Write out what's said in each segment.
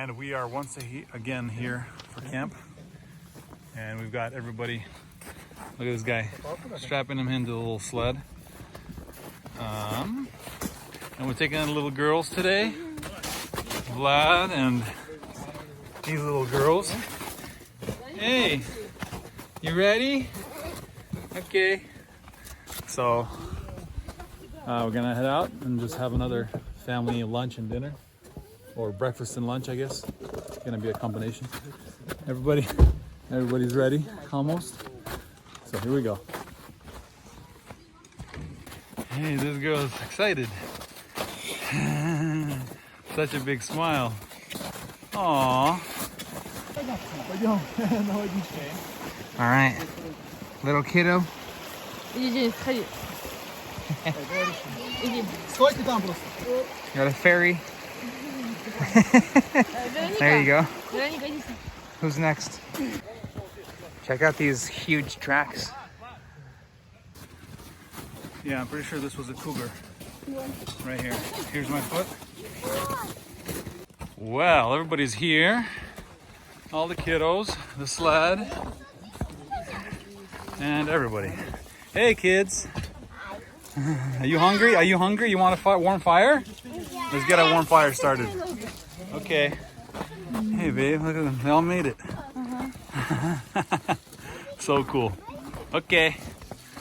And we are once again here for camp. And we've got everybody, look at this guy, strapping him into the little sled. And we're taking in little girls today. Vlad and these little girls. Hey, you ready? Okay. So we're gonna head out and just have another family lunch and dinner, or breakfast and lunch, I guess. It's gonna be a combination. Everybody's ready, almost. So here we go. Hey, this girl is excited. Such a big smile. Aww. All right, little kiddo. Got a ferry. There you go. Who's next? Check out these huge tracks. Yeah, I'm pretty sure this was a cougar. Right here. Here's my foot. Well, everybody's here. All the kiddos, the sled, and everybody. Hey, kids. Are you hungry? Are you hungry? You want a warm fire? Let's get a warm fire started. Okay. Hey, babe, look at them. They all made it. So cool. Okay.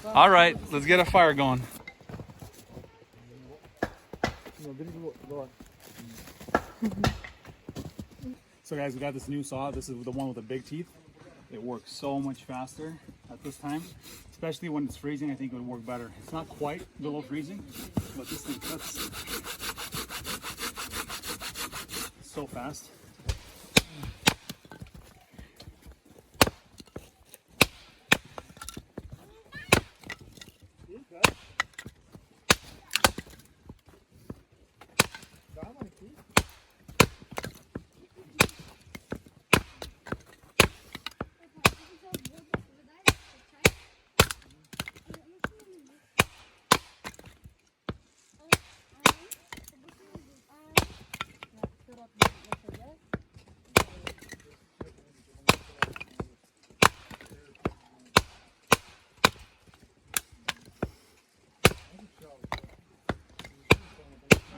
All right, let's get a fire going. So guys, we got this new saw. This is the one with the big teeth. It works so much faster at this time, especially when it's freezing. I think it would work better. It's not quite below freezing, but this thing cuts so fast.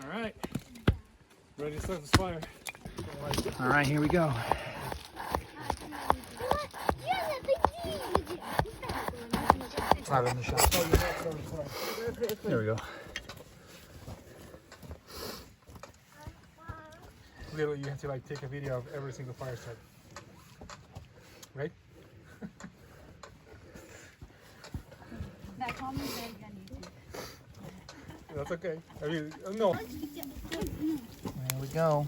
All right, ready to start this fire. All right, here we go. It's not in the shot. There we go. Literally, you have to like take a video of every single fire start, right? That's okay. I mean, no. There we go.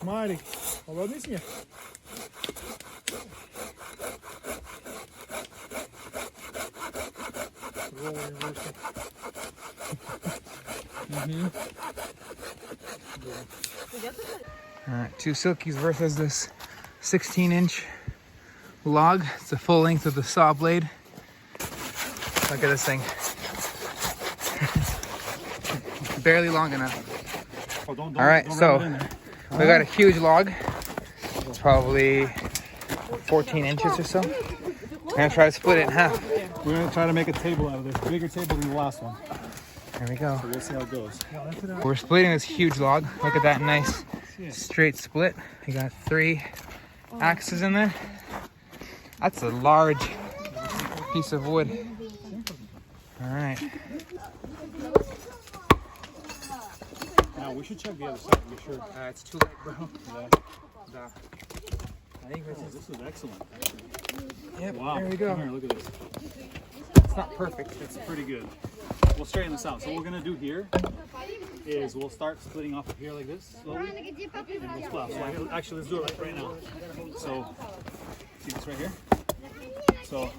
Mari, holodni si je? All right, two silkies versus this 16-inch log. It's the full length of the saw blade. Look at this thing. Barely long enough. Oh, All right, so we got a huge log. It's probably 14 inches or so. We're gonna try to split it in half. We're gonna try to make a table out of this, bigger table than the last one. There we go. So we'll see how it goes. We're splitting this huge log. Look at that nice straight split. We got 3 axes in there. That's a large piece of wood. All right. Now we should check the other side to be sure. It's too light, bro. Yeah. I think This is excellent. Yep, Wow. there we go. Come here, look at this. It's not perfect. It's pretty good. We'll straighten this out. So what we're gonna do here is we'll start splitting off of here like this slowly. And we'll split off. So actually, let's do it right now. So see this right here. So.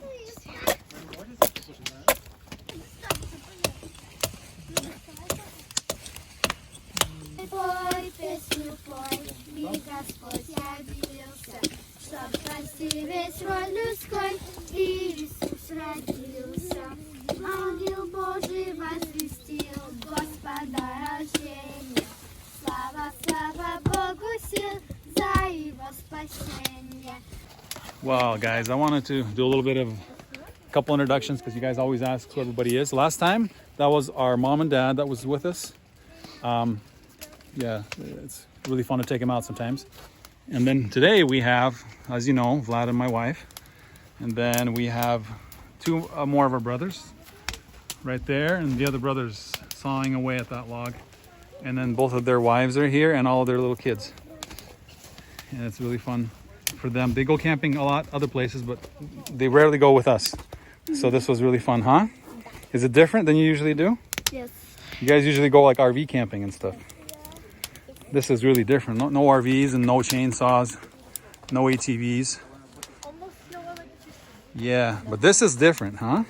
Пой, песню пой, и Господь явился, чтоб спасти весь род людской, Иисус родился. Ангел Божий возвестил Господа рождения. Слава спасение. Wow, guys, I wanted to do a little bit of a couple introductions because you guys always ask who everybody is. Last time, that was our mom and dad that was with us. Yeah, it's really fun to take them out sometimes. And then today we have, as you know, Vlad and my wife. And then we have two more of our brothers right there, and the other brother's sawing away at that log. And then both of their wives are here and all of their little kids. And it's really fun for them. They go camping a lot other places, but they rarely go with us. So this was really fun, huh? Is it different than you usually do? Yes. You guys usually go like RV camping and stuff. This is really different. No RVs and no chainsaws, no ATVs. Yeah, but this is different, huh?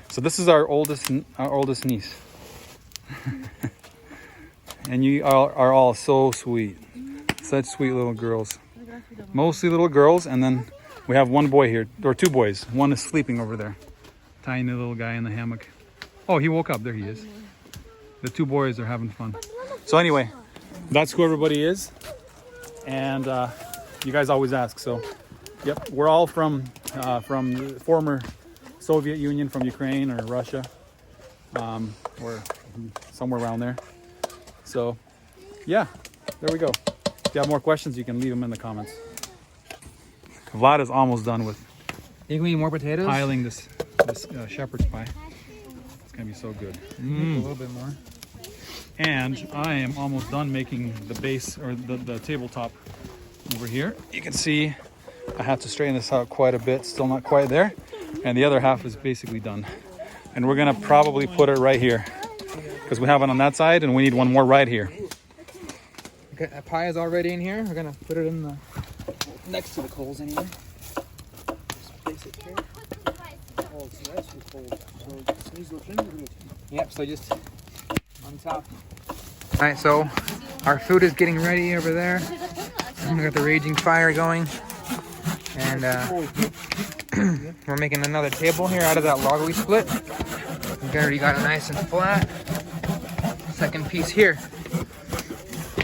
So this is our oldest niece. And you are all so sweet. Such sweet little girls. Mostly little girls, and then we have one boy here, or two boys. One is sleeping over there. Tiny little guy in the hammock. Oh, he woke up. There he is. The two boys are having fun. So anyway, that's who everybody is. And you guys always ask. So, yep, we're all from the former Soviet Union, from Ukraine or Russia, or somewhere around there. So, yeah, there we go. If you have more questions, you can leave them in the comments. Vlad is almost done with You can eat more potatoes? piling this shepherd's pie. It's gonna be so good. A little bit more. And I am almost done making the base, or the tabletop over here. You can see I have to straighten this out quite a bit, still not quite there. And the other half is basically done. And we're gonna probably put it right here because we have it on that side and we need one more right here. Okay, that pie is already in here. We're gonna put it in the next to the coals anyway. Just place it here. Oh, it's nice and cold. Yep, so just on top. Alright, so our food is getting ready over there. We got the raging fire going. And we're making another table here out of that log we split. We already got it nice and flat. Second piece here.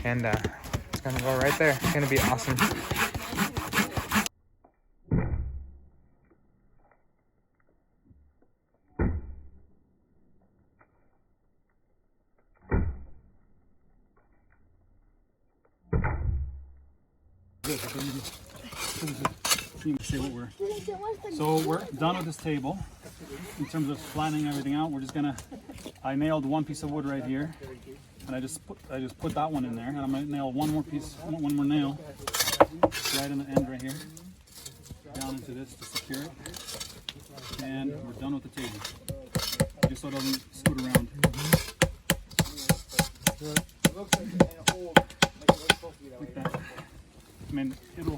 And it's gonna go right there. It's gonna be awesome. So we're done with this table. In terms of flattening everything out, we're just gonna. I nailed one piece of wood right here, and I just put that one in there, and I'm gonna nail one more nail right in the end right here, down into this to secure it, and we're done with the table. Just so it doesn't scoot around. Like that. I mean, I'll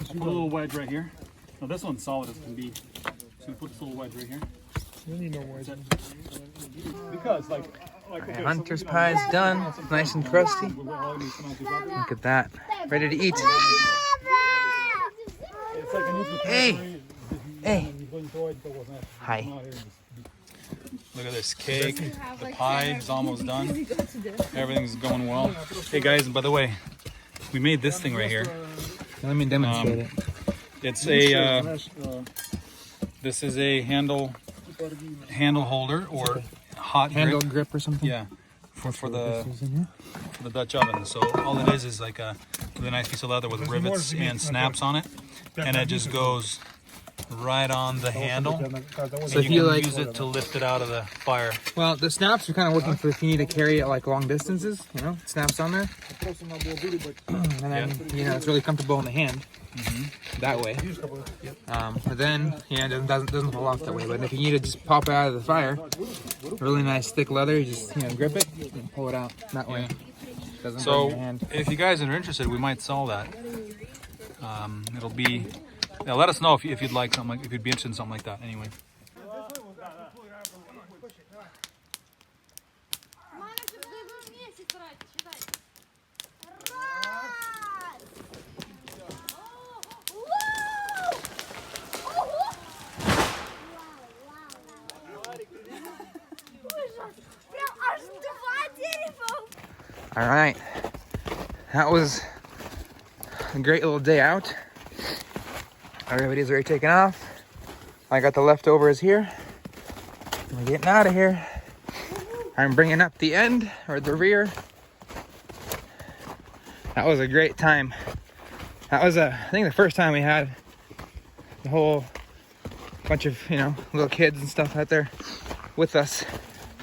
put a little wedge right here. Now this one's solid as can be. So we put this little wedge right here. You need no wedge. Because like Our hunter's pie is done. It's nice and crusty. Look at that. Ready to eat. Hey! Hey! Hi. Look at this cake. The pie is almost done. Everything's going well. Hey guys, by the way, we made this thing right here. Let me demonstrate it. It's a this is a handle holder or hot Handle grip. grip or something? Yeah, for the Dutch oven. So all it is like a really nice piece of leather with rivets and snaps on it, and it just goes right on the handle. So if you you can like, use it to lift it out of the fire. well, the snaps are kind of working for if you need to carry it like long distances. You know, it snaps on there, and then it's really comfortable in the hand. That way. But then, it doesn't fall off that way. But if you need to just pop it out of the fire, really nice thick leather, you just grip it and pull it out that way. Doesn't burn your hand. If you guys are interested, we might sell that. It'll be. Yeah, let us know if you'd like something, if you'd be interested in something like that. Anyway. All right, that was a great little day out. Everybody's already taken off. I got the leftovers here. We're getting out of here. I'm bringing up the end or the rear. That was a great time. That was I think the first time we had the whole bunch of, you know, little kids and stuff out there with us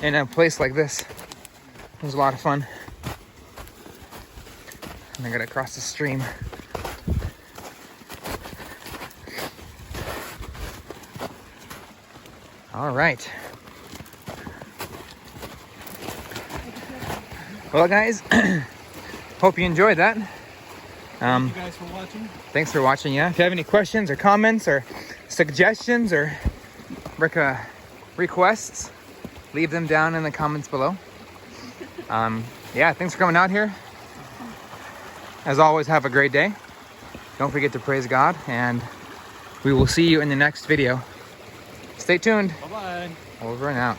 in a place like this. It was a lot of fun. And I gotta cross the stream. All right. Well, guys, hope you enjoyed that. Thank you guys for watching. Thanks for watching. Yeah. If you have any questions or comments or suggestions or requests, leave them down in the comments below. Yeah, thanks for coming out here. As always, have a great day. Don't forget to praise God, and we will see you in the next video. Stay tuned. Bye-bye. Over and out.